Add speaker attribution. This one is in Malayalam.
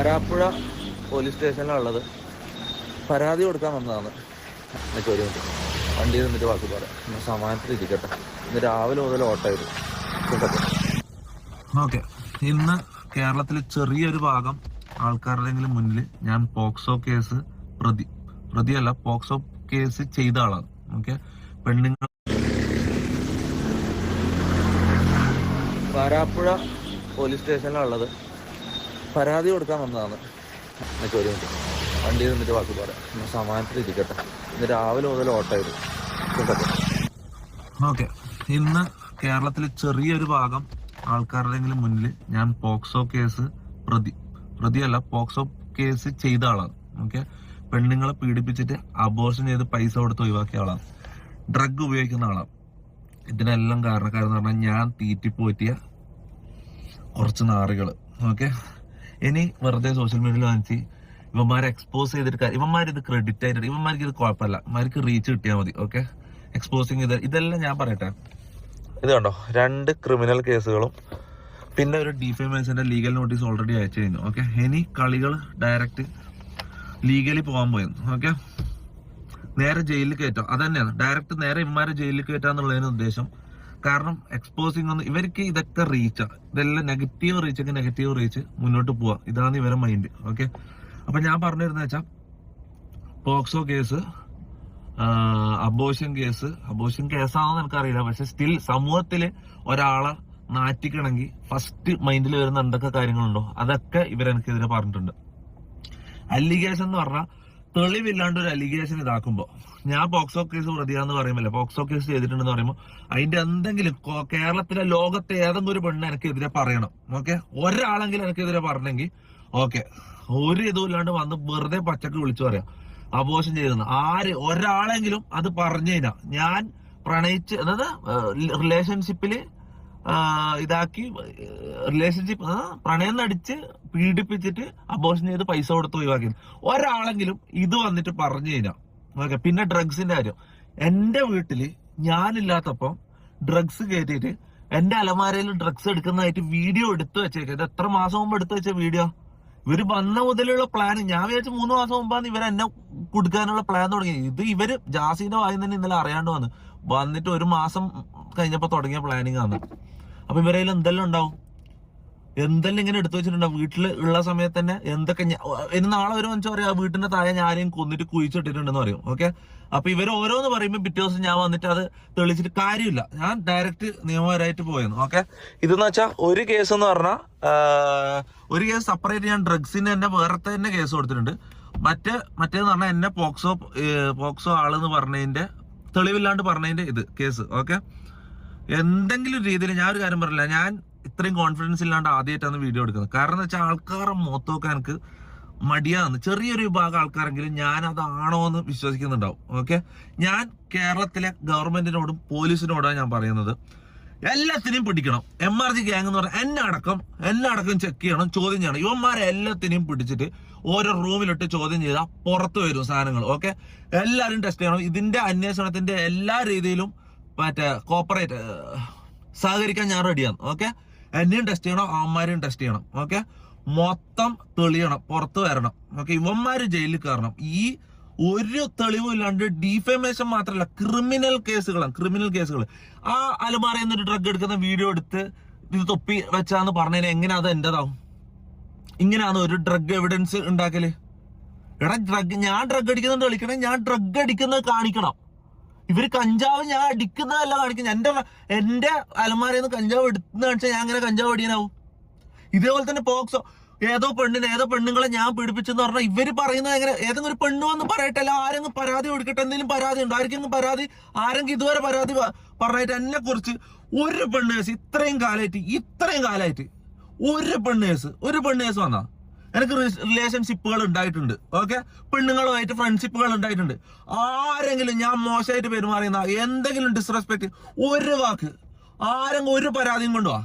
Speaker 1: കാരാപ്പുഴ പോലീസ് സ്റ്റേഷനിലുള്ളത്. പരാതി കൊടുക്കാൻ വന്നതാണ്. എന്നൊക്കെ ഒരു മിനിറ്റ് വണ്ടി നിന്നിട്ട് ബാക്കി പറയാം. സമാനത്തിൽ ഇരിക്കട്ടെ. ഇന്ന് രാവിലെ മുതൽ ഓട്ടമായിരുന്നു. ഓക്കെ, ഇന്ന് കേരളത്തിൽ ചെറിയൊരു ഭാഗം ആൾക്കാരുടെങ്കിലും മുന്നിൽ ഞാൻ പോക്സോ കേസ് പ്രതിയല്ല പോക്സോ കേസ് ചെയ്ത ആളാണ്. ഓക്കെ, പെണ്ണുങ്ങൾ കാരാപ്പുഴ പോലീസ് സ്റ്റേഷനിലുള്ളത്. പരാതി കൊടുക്കാൻ വന്നതാണ്. എന്നൊക്കെ ഒരു മിനിറ്റ് വണ്ടി നിന്നിട്ട് ബാക്കി പറയാം. സമാനത്തിൽ ഇരിക്കട്ടെ. ഇന്ന് രാവിലെ മുതൽ ഓട്ടമായിരുന്നു. ഓക്കെ, ഇന്ന് കേരളത്തിൽ ചെറിയൊരു ഭാഗം ആൾക്കാരുടെങ്കിലും മുന്നിൽ ഞാൻ പോക്സോ കേസ് പ്രതിയല്ല പോക്സോ കേസ് ചെയ്ത ആളാണ്. ഓക്കെ, പെണ്ണുങ്ങളെ പീഡിപ്പിച്ചിട്ട് അബോർഷൻ ചെയ്ത് പൈസ കൊടുത്ത് ഒഴിവാക്കിയ ആളാണ്. ഡ്രഗ് ഉപയോഗിക്കുന്ന ആളാണ്. ഇതിനെല്ലാം കാരണക്കാരെന്ന് പറഞ്ഞാൽ ഞാൻ തീറ്റിപ്പോറ്റിയ കുറച്ച് നാറുകള്. ഓക്കെ, ഇനി വെറുതെ സോഷ്യൽ മീഡിയയിൽ കാണിച്ച് ഇവന്മാരെ എക്സ്പോസ് ചെയ്തിട്ട് ഇവന്മാരിത് ക്രെഡിറ്റ് ആയിട്ട് ഇവന്മാർക്ക് ഇത് കുഴപ്പമില്ല, ഇവന്മാർക്ക് റീച്ച് കിട്ടിയാൽ മതി. ഓക്കെ, എക്സ്പോസിങ് ഇതെല്ലാം ഞാൻ പറയട്ടെ. ഇത് കണ്ടോ, 2 ക്രിമിനൽ കേസുകളും പിന്നെ ഒരു ഡിഫേമേഷന്റെ ലീഗൽ നോട്ടീസ് ഓൾറെഡി അയച്ചു കഴിഞ്ഞു. ഓക്കെ, ഇനി കളികൾ ഡയറക്റ്റ് ലീഗലി പോകാൻ പോയെന്ന്. ഓക്കെ, നേരെ ജയിലിൽ കയറ്റാം. അത് തന്നെയാണ് ഡയറക്റ്റ് നേരെ ഇവന്മാരെ ജയിലിൽ കയറ്റാന്നുള്ളതിന് ഉദ്ദേശം. കാരണം എക്സ്പോസിങ് ഒന്നും ഇവർക്ക് ഇതൊക്കെ റീച്ചാണ്. ഇതെല്ലാം നെഗറ്റീവ് റീച്ചൊക്കെ നെഗറ്റീവ് റീച്ച് മുന്നോട്ട് പോവാ. ഇതാണ് ഇവരെ മൈൻഡ്. ഓക്കെ, അപ്പൊ ഞാൻ പറഞ്ഞിരുന്ന വെച്ചാൽ പോക്സോ കേസ്, അബോർഷൻ കേസാണെന്ന് എനിക്കറിയില്ല. പക്ഷെ സ്റ്റിൽ സമൂഹത്തില് ഒരാളെ നാറ്റിക്കണമെങ്കിൽ ഫസ്റ്റ് മൈൻഡിൽ വരുന്ന എന്തൊക്കെ കാര്യങ്ങളുണ്ടോ അതൊക്കെ ഇവരെനിക്കെതിരെ പറഞ്ഞിട്ടുണ്ട്. അലിഗേഷൻ എന്ന് പറഞ്ഞാൽ തെളിവില്ലാണ്ട് ഒരു അലിഗേഷൻ ഇതാക്കുമ്പോ ഞാൻ പോക്സോ കേസ് പ്രതിയാന്ന് പറയുമല്ലോ, പോക്സോ കേസ് ചെയ്തിട്ടുണ്ടെന്ന് പറയുമ്പോൾ അതിന്റെ എന്തെങ്കിലും കേരളത്തിലെ ലോകത്തെ ഏതെങ്കിലും ഒരു പെണ്ണ് എനിക്കെതിരെ പറയണം. ഓക്കെ, ഒരാളെങ്കിലും എനിക്കെതിരെ പറഞ്ഞെങ്കിൽ ഓക്കെ, ഒരു ഇതുമില്ലാണ്ട് വന്ന് വെറുതെ പച്ചക്ക് വിളിച്ചു പറയാം അബോർഷൻ ചെയ്തെന്ന്. ഒരാളെങ്കിലും അത് പറഞ്ഞു കഴിഞ്ഞാൽ ഞാൻ പ്രണയിച്ച് അതായത് റിലേഷൻഷിപ്പില് പ്രണയം നടിച്ച് പീഡിപ്പിച്ചിട്ട് അബോർഷൻ ചെയ്ത് പൈസ കൊടുത്ത് ഒഴിവാക്കി ഒരാളെങ്കിലും ഇത് വന്നിട്ട് പറഞ്ഞു കഴിഞ്ഞാൽ ഓക്കെ. പിന്നെ ഡ്രഗ്സിന്റെ കാര്യം, എന്റെ വീട്ടില് ഞാനില്ലാത്തപ്പം ഡ്രഗ്സ് കയറ്റിയിട്ട് എന്റെ അലമാരയിൽ ഡ്രഗ്സ് എടുക്കുന്നതായിട്ട് വീഡിയോ എടുത്തു വെച്ചേക്കാം. ഇത് എത്ര മാസം മുമ്പ് എടുത്തു വെച്ച വീഡിയോ. ഇവര് വന്ന മുതലുള്ള പ്ലാൻ ഞാൻ വിചാരിച്ചു 3 മാസം മുമ്പാണ് ഇവരെന്നെ കൊടുക്കാനുള്ള പ്ലാൻ തുടങ്ങി. ഇത് ഇവര് ജാസിന്റെ വായി തന്നെ ഇന്നലെ അറിയാണ്ട് വന്നിട്ട് 1 മാസം കഴിഞ്ഞപ്പോ തുടങ്ങിയ പ്ലാനിങ് ആണ്. അപ്പൊ ഇവരേൽ എന്തെല്ലാം ഉണ്ടാവും, എന്തെല്ലാം ഇങ്ങനെ എടുത്തു വെച്ചിട്ടുണ്ടാവും വീട്ടിൽ ഉള്ള സമയത്ത് തന്നെ. എന്തൊക്കെ ഇനി നാളെ ഒരു മനുഷ്യ പറയാം വീട്ടിന്റെ താഴെ ഞാനും കൊന്നിട്ട് കുഴിച്ചിട്ടിട്ടുണ്ടെന്ന് പറയും. ഓക്കെ, അപ്പൊ ഇവര് ഓരോന്ന് പറയുമ്പോൾ പിറ്റേ ദിവസം ഞാൻ വന്നിട്ട് അത് തെളിച്ചിട്ട് കാര്യമില്ല. ഞാൻ ഡയറക്റ്റ് നിയമപരമായിട്ട് പോയെന്ന്. ഓക്കെ, ഇതെന്ന് വെച്ചാൽ ഒരു കേസ് എന്ന് പറഞ്ഞാൽ ഒരു കേസ് സെപ്പറേറ്റ് ഞാൻ ഡ്രഗ്സിന് തന്നെ വേറെ തന്നെ കേസ് കൊടുത്തിട്ടുണ്ട്. മറ്റേന്ന് പറഞ്ഞാൽ എന്നെ പോക്സോ ആളെന്ന് പറഞ്ഞതിന്റെ തെളിവില്ലാണ്ട് പറഞ്ഞതിന്റെ ഇത് കേസ്. ഓക്കെ, എന്തെങ്കിലും രീതിയിൽ ഞാൻ ഒരു കാര്യം പറഞ്ഞില്ല, ഞാൻ ഇത്രയും കോൺഫിഡൻസ് ഇല്ലാണ്ട് ആദ്യമായിട്ടാണ് വീഡിയോ എടുക്കുന്നത്. കാരണം എന്ന് വെച്ചാൽ ആൾക്കാരെ മുഖത്ത് നോക്കാൻ എനിക്ക് മടിയാന്ന്. ചെറിയൊരു വിഭാഗം ആൾക്കാരെങ്കിലും ഞാൻ അതാണോ എന്ന് വിശ്വസിക്കുന്നുണ്ടാവും. ഓക്കെ, ഞാൻ കേരളത്തിലെ ഗവൺമെന്റിനോടും പോലീസിനോടാണ് ഞാൻ പറയുന്നത്, എല്ലാത്തിനെയും പിടിക്കണം. MRG ഗ്യാങ് എന്ന് പറഞ്ഞാൽ എന്നെ അടക്കം ചെക്ക് ചെയ്യണം, ചോദ്യം ചെയ്യണം. ഇവന്മാരെ എല്ലാത്തിനെയും പിടിച്ചിട്ട് ഓരോ റൂമിലിട്ട് ചോദ്യം ചെയ്താൽ പുറത്ത് വരും സാധനങ്ങൾ. ഓക്കെ, എല്ലാവരും ടെസ്റ്റ് ചെയ്യണം. ഇതിന്റെ അന്വേഷണത്തിന്റെ എല്ലാ രീതിയിലും കോപ്പറേറ്റ് സഹകരിക്കാൻ ഞാൻ റെഡിയാണ്. ഓക്കെ, എന്നെയും ടെസ്റ്റ് ചെയ്യണം, അവന്മാരെയും ടെസ്റ്റ് ചെയ്യണം. ഓക്കെ, മൊത്തം തെളിയണം, പുറത്ത് വരണം. ഓക്കെ, ഇവന്മാര് ജയിലിൽ കയറണം. ഈ ഒരു തെളിവും ഇല്ലാണ്ട് ഡിഫേമേഷൻ മാത്രമല്ല ക്രിമിനൽ കേസുകൾ ആ അലമാരയിൽ നിന്നൊരു ഡ്രഗ് എടുക്കുന്ന വീഡിയോ എടുത്ത് ഇത് തൊപ്പി വെച്ചാന്ന് പറഞ്ഞതിന് എങ്ങനെ അത് എന്റേതാവും? ഇങ്ങനെയാണ് ഒരു ഡ്രഗ് എവിഡൻസ് ഉണ്ടാക്കല്. ഞാൻ ഡ്രഗ് അടിക്കുന്നത് കളിക്കണം, ഞാൻ ഡ്രഗ് അടിക്കുന്നത് കാണിക്കണം. ഇവര് കഞ്ചാവ് ഞാൻ അടിക്കുന്നതല്ല കാണിക്കുന്നത്. എന്റെ അലമാരയിൽ നിന്ന് കഞ്ചാവ് എടുക്കുന്ന കാണിച്ചാൽ ഞാൻ അങ്ങനെ കഞ്ചാവ് അടിയാനാവും. ഇതേപോലെ തന്നെ പോക്സോ ഏതോ പെണ്ണുങ്ങളെ ഞാൻ പീഡിപ്പിച്ചെന്ന് പറഞ്ഞാൽ ഇവര് പറയുന്നത് എങ്ങനെ? ഏതെങ്കിലും ഒരു പെണ്ണ് വന്ന് പറയട്ടെ, അല്ല ആരെങ്കിലും പരാതി കൊടുക്കട്ടെ. എന്തെങ്കിലും പരാതി ഉണ്ടോ? ആരെങ്കിലും ഇതുവരെ പരാതി പറഞ്ഞിട്ട് എന്നെ കുറിച്ച് ഒരു പെണ്ണ് കേസ് ഇത്രയും കാലമായിട്ട് ഒരു പെണ്ണ് കേസ് വന്നാ? എനിക്ക് റിലേഷൻഷിപ്പുകൾ ഉണ്ടായിട്ടുണ്ട്. ഓക്കെ, പെണ്ണുങ്ങളുമായിട്ട് ഫ്രണ്ട്ഷിപ്പുകൾ ഉണ്ടായിട്ടുണ്ട്. ആരെങ്കിലും ഞാൻ മോശമായിട്ട് പെരുമാറിയെന്ന എന്തെങ്കിലും ഡിസ്റെസ്പെക്ട് ഒരു വാക്ക് ആരെങ്കിലും ഒരു പരാതിയും കൊണ്ടുവാ